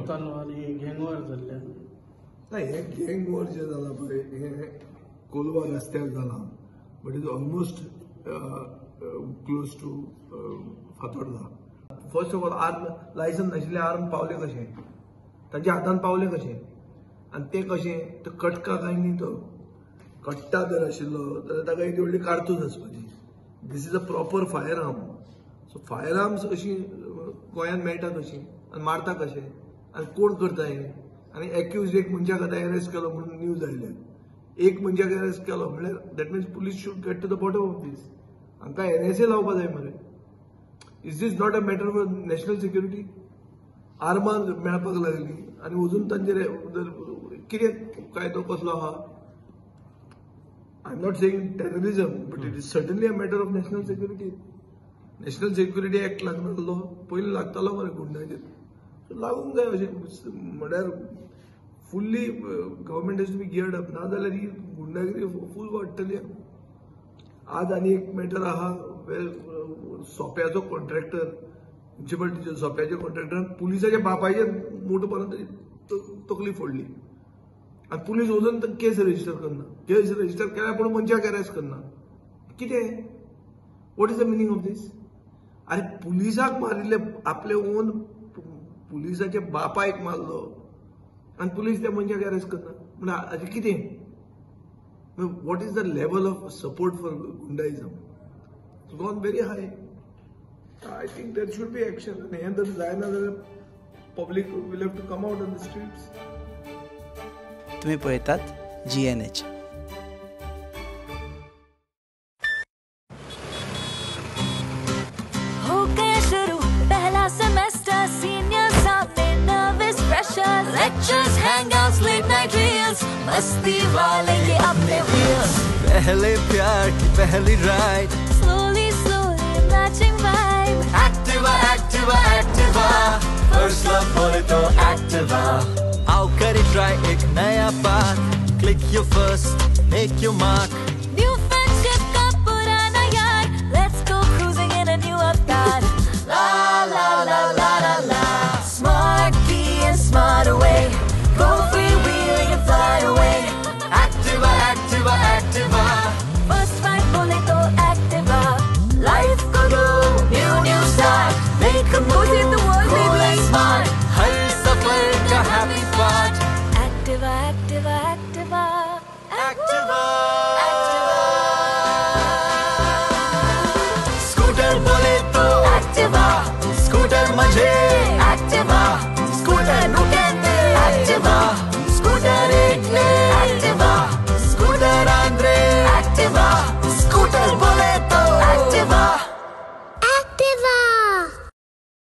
तलवार हे गँगवॉर जाल्ल्यान नाही, हे गँग वॉर जे जाला पळय हे कोलवा रस्त्यार जाला, but is almost close to Fatorda. First of all arm licence नाशिल्ले आर्म पावले कशे, ताच्या हातान पावले कशे, आनी ते कशे तो कटका काय न्ही, तो कट्टा जर आशिल्लो जाल्यार ताका एक व्हडली कारतूस आसपाची. This is a proper firearm. So firearms अशी गोंयांत मेळटा कशी आनी मारता कशे आनी कोण करता हे, आनी एक्युज एक मनशाक आतां अरेस्ट केलो म्हणून न्यूज आयल्या. एक मनशाक अरेस्ट केलो म्हणल्यार that means police should get to the bottom of this. हांकां NSA लावपा जाय मरे. Is this not a matter of national security? आर्मां मेळपाक लागली आनी अजून तांचेर कितें कायदो कसलो आहा? I am not saying terrorism, but it is certainly a matter of national security. National security act लागनासलो, पयलीं लागतालो मरे गुंडाचेर. लागूंक जाय अशें म्हळ्यार fully government has to be geared up, ना जाल्यार ही गुंडागिरी फूल वाडटली. आज आनी एक मॅटर आहा, सोप्याचो कॉन्ट्रॅक्टर, म्युन्सिपाल्टीच्या सोप्याच्या कॉन्ट्रॅक्टरान पुलिसाच्या बापायचेर मोठो पर्यंत तकली फोडली आनी पुलीस अजून केस रजिस्टर करना. केस रजिस्टर केल्या पूण मनशाक अरेस्ट करना. कितें? What is the meaning of this? अरे पुलिसाक मारिल्ले, आपले ओन पुलिसाच्या बापायक मारलो आनी पुलीस त्या मनशाक अरेस्ट करना म्हणजे हाजें कितें? What is the level of support for goondaism? It's gone very high. I think there should be action. आनी हें जर जायना जाल्यार public will have to come out on the streets. तुम्ही पळयतात GNH. हो गया शुरू पहला सेमेस्टर, सीनियर सामने nervous freshers, lectures, hangouts, late night reels, मस्ती वाले ये अपने व्हील्स. पहले प्यार की पहली ride, Slowly, slowly matching vibe. Activa, Activa, Activa, first love बोले तो Activa. आओ करें ट्राई एक नया path, click your first, make your mark.